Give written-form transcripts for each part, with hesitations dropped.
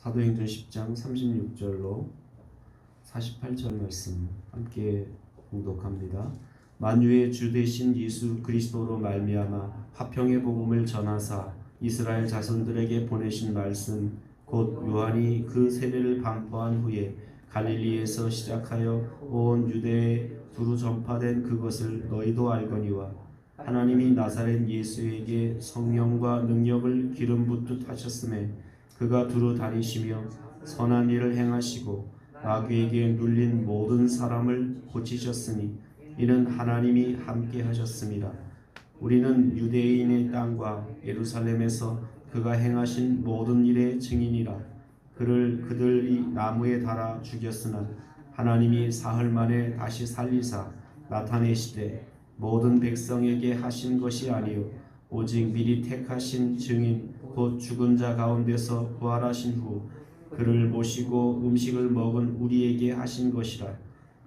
사도행전 10장 36절로 48절 말씀 함께 공독합니다. 만유의 주 되신 예수 그리스도로 말미암아 화평의 복음을 전하사 이스라엘 자손들에게 보내신 말씀 곧 요한이 그 세례를 반포한 후에 갈릴리에서 시작하여 온 유대에 두루 전파된 그것을 너희도 알거니와 하나님이 나사렛 예수에게 성령과 능력을 기름 붓듯 하셨음에 그가 두루 다니시며 선한 일을 행하시고 마귀에게 눌린 모든 사람을 고치셨으니 이는 하나님이 함께 하셨습니다. 우리는 유대인의 땅과 예루살렘에서 그가 행하신 모든 일의 증인이라. 그들이 나무에 달아 죽였으나 하나님이 사흘 만에 다시 살리사 나타내시되 모든 백성에게 하신 것이 아니요 오직 미리 택하신 증인 곧 죽은 자 가운데서 부활하신 후 그를 모시고 음식을 먹은 우리에게 하신 것이라.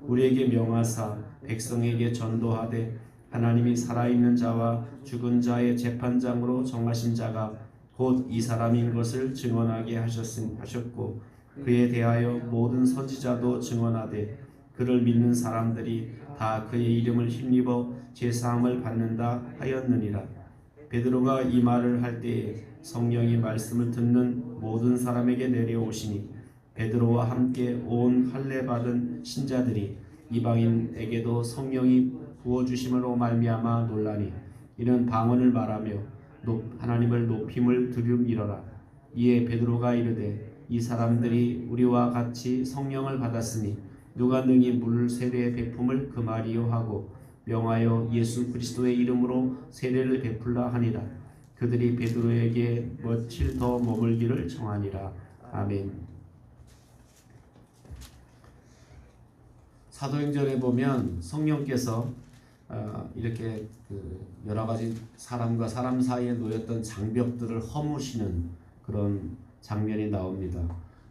우리에게 명하사 백성에게 전도하되 하나님이 살아있는 자와 죽은 자의 재판장으로 정하신 자가 곧 이 사람인 것을 증언하게 하셨고 그에 대하여 모든 선지자도 증언하되 그를 믿는 사람들이 다 그의 이름을 힘입어 제사함을 받는다 하였느니라. 베드로가 이 말을 할 때에 성령이 말씀을 듣는 모든 사람에게 내려오시니 베드로와 함께 온 할례 받은 신자들이 이방인에게도 성령이 부어주심으로 말미암아 놀라니 이는 방언을 말하며 하나님을 높임을 들음이러라. 이에 베드로가 이르되 이 사람들이 우리와 같이 성령을 받았으니 누가 능히 물 세례의 베품을 금하리요 하고 명하여 예수 그리스도의 이름으로 세례를 베풀라 하니라. 그들이 베드로에게 며칠 더 머물기를 청하니라. 아멘. 사도행전에 보면 성령께서 이렇게 여러 가지 사람과 사람 사이에 놓였던 장벽들을 허무시는 그런 장면이 나옵니다.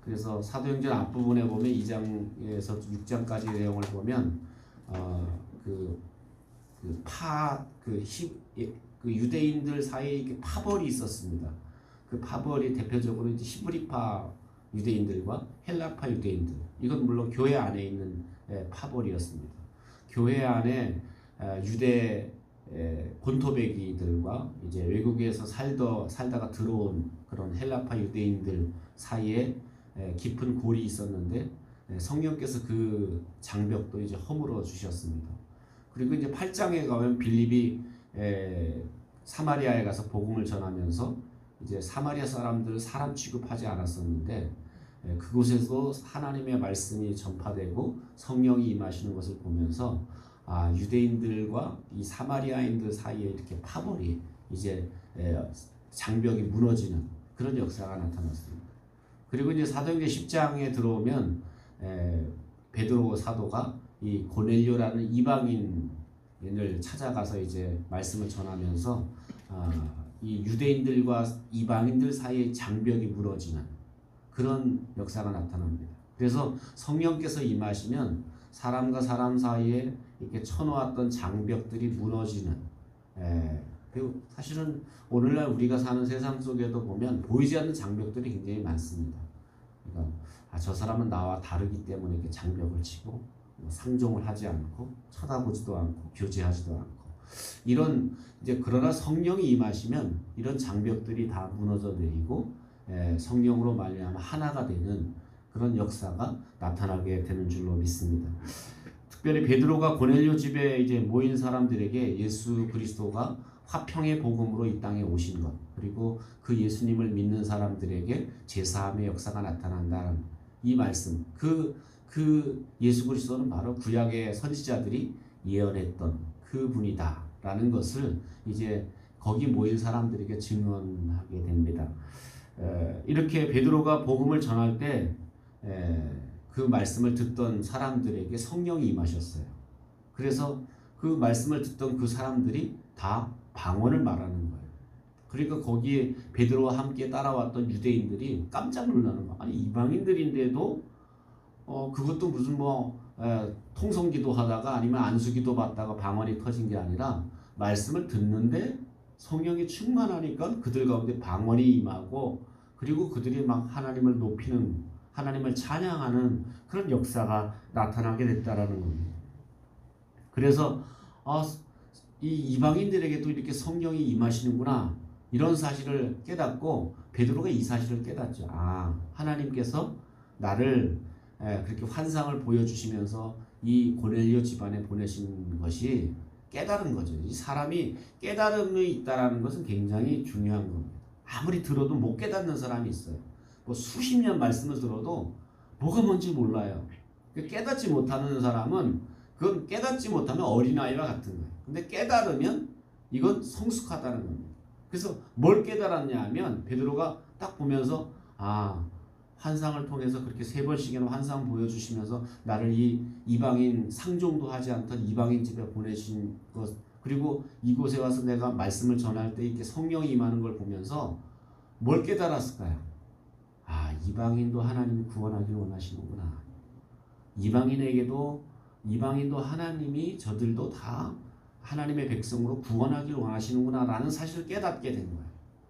그래서 사도행전 앞부분에 보면 2장에서 6장까지 내용을 보면 유대인들 사이에 이렇게 파벌이 있었습니다. 그 파벌이 대표적으로 이제 히브리파 유대인들과 헬라파 유대인들, 이건 물론 교회 안에 있는 파벌이었습니다. 교회 안에 유대 본토배기들과 이제 외국에서 살다가 들어온 그런 헬라파 유대인들 사이에 깊은 골이 있었는데 성령께서 그 장벽도 이제 허물어 주셨습니다. 그리고 이제 8장에 가면 빌립이 사마리아에 가서 복음을 전하면서 이제 사마리아 사람들을 사람 취급하지 않았었는데 그곳에서 하나님의 말씀이 전파되고 성령이 임하시는 것을 보면서 유대인들과 이 사마리아인들 사이에 이렇게 파벌이 이제 장벽이 무너지는 그런 역사가 나타났습니다. 그리고 이제 사도행전 10장에 들어오면 베드로 사도가 이 고넬료라는 이방인을 찾아가서 이제 말씀을 전하면서 이 유대인들과 이방인들 사이의 장벽이 무너지는 그런 역사가 나타납니다. 그래서 성령께서 임하시면 사람과 사람 사이에 이렇게 쳐놓았던 장벽들이 무너지는. 그리고 사실은 오늘날 우리가 사는 세상 속에도 보면 보이지 않는 장벽들이 굉장히 많습니다. 그러니까 저 사람은 나와 다르기 때문에 이렇게 장벽을 치고 상종을 하지 않고 쳐다보지도 않고 교제하지도 않고 이런 이제 그러나 성령이 임하시면 이런 장벽들이 다 무너져 내리고 성령으로 말미암아 하나가 되는 그런 역사가 나타나게 되는 줄로 믿습니다. 특별히 베드로가 고넬료 집에 이제 모인 사람들에게 예수 그리스도가 화평의 복음으로 이 땅에 오신 것, 그리고 그 예수님을 믿는 사람들에게 제사함의 역사가 나타난다는 이 말씀, 그 예수 그리스도는 바로 구약의 선지자들이 예언했던 그 분이다라는 것을 이제 거기 모인 사람들에게 증언하게 됩니다. 이렇게 베드로가 복음을 전할 때 그 말씀을 듣던 사람들에게 성령이 임하셨어요. 그래서 그 말씀을 듣던 그 사람들이 다 방언을 말하는 거예요. 그러니까 거기에 베드로와 함께 따라왔던 유대인들이 깜짝 놀라는 거예요. 아니 이방인들인데도 그것도 무슨 통성기도 하다가 아니면 안수기도 받다가 방언이 터진 게 아니라 말씀을 듣는데 성령이 충만하니까 그들 가운데 방언이 임하고 그리고 그들이 막 하나님을 높이는, 하나님을 찬양하는 그런 역사가 나타나게 됐다라는 겁니다. 그래서 이 이방인들에게도 이렇게 성령이 임하시는구나, 이런 사실을 깨닫고 베드로가 이 사실을 깨닫죠. 하나님께서 나를 그렇게 환상을 보여주시면서 이 고넬료 집안에 보내신 것이 깨달은 거죠. 이 사람이 깨달음이 있다라는 것은 굉장히 중요한 겁니다. 아무리 들어도 못 깨닫는 사람이 있어요. 뭐 수십 년 말씀을 들어도 뭐가 뭔지 몰라요. 깨닫지 못하는 사람은, 그건 깨닫지 못하면 어린아이와 같은 거예요. 근데 깨달으면 이건 성숙하다는 겁니다. 그래서 뭘 깨달았냐 하면 베드로가 딱 보면서 환상을 통해서 그렇게 3번씩이나 환상 보여주시면서 나를 이 이방인, 상종도 하지 않던 이방인 집에 보내신 것, 그리고 이곳에 와서 내가 말씀을 전할 때 이렇게 성령이 임하는 걸 보면서 뭘 깨달았을까요? 이방인도 하나님이 구원하길 원하시는구나. 이방인도 하나님이 저들도 다 하나님의 백성으로 구원하길 원하시는구나 라는 사실을 깨닫게 된 거예요.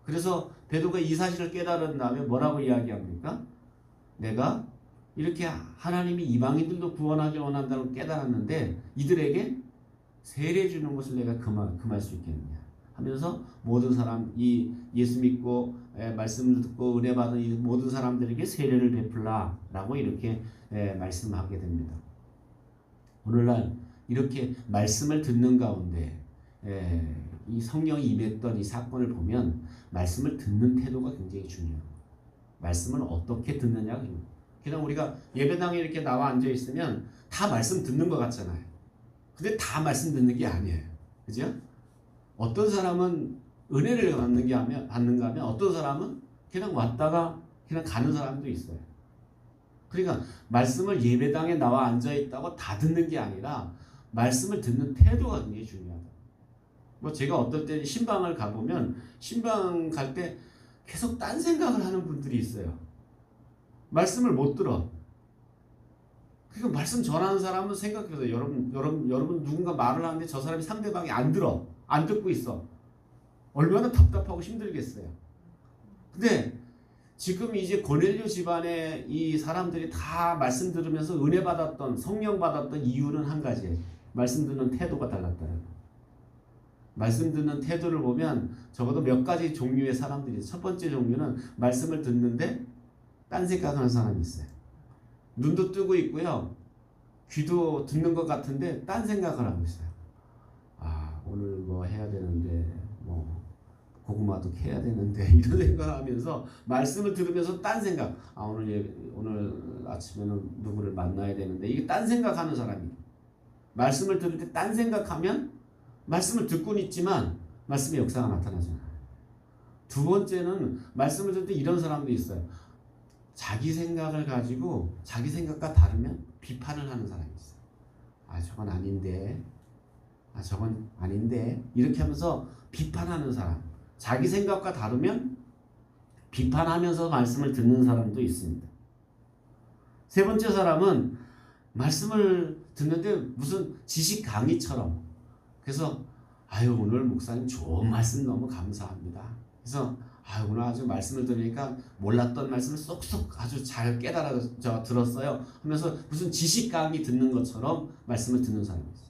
그래서 베드로가 이 사실을 깨달은 다음에 뭐라고 이야기합니까? 내가 이렇게 하나님이 이방인들도 구원하길 원한다는 걸 깨달았는데 이들에게 세례 주는 것을 내가 금할 수 있겠느냐 하면서 모든 사람, 이 예수 믿고 말씀을 듣고 은혜 받은 이 모든 사람들에게 세례를 베풀라라고 이렇게 말씀하게 됩니다. 오늘날 이렇게 말씀을 듣는 가운데 이 성령이 임했던 이 사건을 보면 말씀을 듣는 태도가 굉장히 중요해요. 말씀을 어떻게 듣느냐. 그냥 우리가 예배당에 이렇게 나와 앉아 있으면 다 말씀 듣는 것 같잖아요. 근데 다 말씀 듣는 게 아니에요. 그죠? 어떤 사람은 은혜를 받는가 하면 어떤 사람은 그냥 왔다가 그냥 가는 사람도 있어요. 그러니까 말씀을 예배당에 나와 앉아 있다고 다 듣는 게 아니라 말씀을 듣는 태도가 굉장히 중요하다. 뭐 제가 어떨 때 신방을 가보면 신방 갈 때 계속 딴 생각을 하는 분들이 있어요. 말씀을 못 들어. 그러니까 말씀 전하는 사람은 생각해서 여러분 누군가 말을 하는데 저 사람이 상대방이 안 들어. 안 듣고 있어. 얼마나 답답하고 힘들겠어요. 근데 지금 이제 고넬료 집안의 이 사람들이 다 말씀 들으면서 은혜 받았던, 성령 받았던 이유는 한 가지예요. 말씀 듣는 태도가 달랐다는 거. 말씀 듣는 태도를 보면 적어도 몇 가지 종류의 사람들이 있어요. 첫 번째 종류는 말씀을 듣는데 딴 생각하는 사람이 있어요. 눈도 뜨고 있고요. 귀도 듣는 것 같은데 딴 생각을 하고 있어요. 오늘 뭐 해야 되는데, 뭐 고구마도 캐야 되는데 이런 생각을 하면서 말씀을 들으면서 딴 생각. 오늘 아침에는 누구를 만나야 되는데, 이게 딴 생각하는 사람이. 말씀을 들을 때 딴 생각하면 말씀을 듣고는 있지만 말씀의 역사가 나타나잖아요. 두 번째는 말씀을 들을 때 이런 사람도 있어요. 자기 생각을 가지고 자기 생각과 다르면 비판을 하는 사람이 있어요. 저건 아닌데, 저건 아닌데, 이렇게 하면서 비판하는 사람. 자기 생각과 다르면 비판하면서 말씀을 듣는 사람도 있습니다. 세 번째 사람은 말씀을 듣는데 무슨 지식 강의처럼, 그래서 오늘 목사님 좋은 말씀 너무 감사합니다. 그래서 오늘 아주 말씀을 들으니까 몰랐던 말씀을 쏙쏙 아주 잘 깨달아 들었어요 하면서 무슨 지식 강의 듣는 것처럼 말씀을 듣는 사람이 있어요.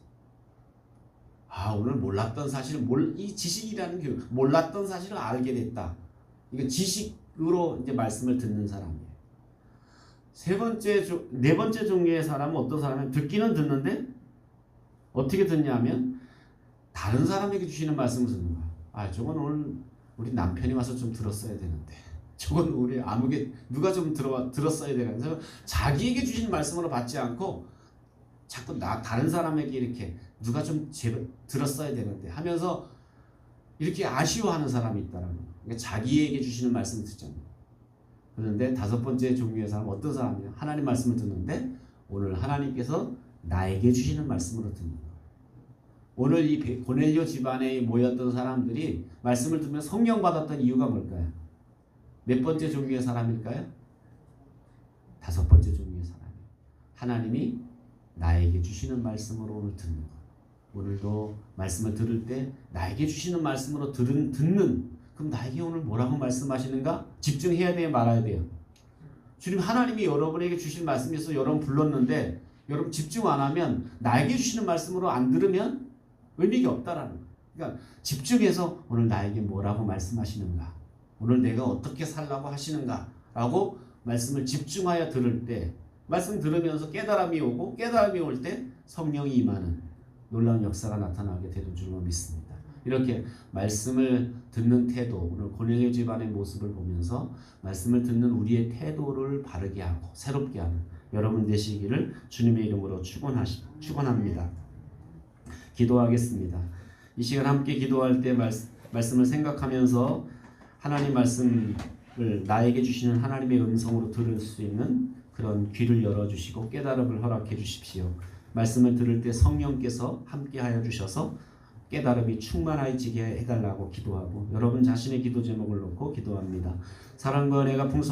오늘 몰랐던 사실을, 이 지식이라는 게 몰랐던 사실을 알게 됐다. 이건 지식으로 이제 말씀을 듣는 사람이에요. 네 번째 종류의 사람은 어떤 사람은 듣기는 듣는데 어떻게 듣냐면 다른 사람에게 주시는 말씀을 듣는 거야. 저건 오늘 우리 남편이 와서 좀 들었어야 되는데, 저건 우리 누가 좀 들었어야 되는데, 자기에게 주시는 말씀으로 받지 않고 자꾸 다른 사람에게 이렇게 누가 좀 들었어야 되는데 하면서 이렇게 아쉬워하는 사람이 있다는 거예요. 그러니까 자기에게 주시는 말씀을 듣잖아요. 그런데 다섯 번째 종류의 사람은 어떤 사람이냐? 하나님 말씀을 듣는데 오늘 하나님께서 나에게 주시는 말씀으로 듣는 거예요. 오늘 이 고넬료 집안에 모였던 사람들이 말씀을 듣면 성령 받았던 이유가 뭘까요? 몇 번째 종류의 사람일까요? 다섯 번째 종류의 사람이에요. 하나님이 나에게 주시는 말씀으로 오늘 듣는 것. 오늘도 말씀을 들을 때 나에게 주시는 말씀으로 듣는, 그럼 나에게 오늘 뭐라고 말씀하시는가? 집중해야 돼요, 말아야 돼요? 주님 하나님이 여러분에게 주신 말씀에서 여러분 불렀는데 여러분 집중 안 하면 나에게 주시는 말씀으로 안 들으면 의미가 없다라는 거예요. 그러니까 집중해서 오늘 나에게 뭐라고 말씀하시는가? 오늘 내가 어떻게 살라고 하시는가? 라고 말씀을 집중하여 들을 때 말씀 들으면서 깨달음이 오고 깨달음이 올 때 성령이 임하는 놀라운 역사가 나타나게 되는 줄로 믿습니다. 이렇게 말씀을 듣는 태도, 오늘 고넬료 집안의 모습을 보면서 말씀을 듣는 우리의 태도를 바르게 하고 새롭게 하는 여러분 되시기를 주님의 이름으로 축원합니다. 기도하겠습니다. 이 시간 함께 기도할 때 말씀을 생각하면서 하나님 말씀을 나에게 주시는 하나님의 음성으로 들을 수 있는 그런 귀를 열어주시고 깨달음을 허락해 주십시오. 말씀을 들을 때 성령께서 함께하여 주셔서 깨달음이 충만해지게 해달라고 기도하고 여러분 자신의 기도 제목을 놓고 기도합니다. 사랑과 은혜가 풍성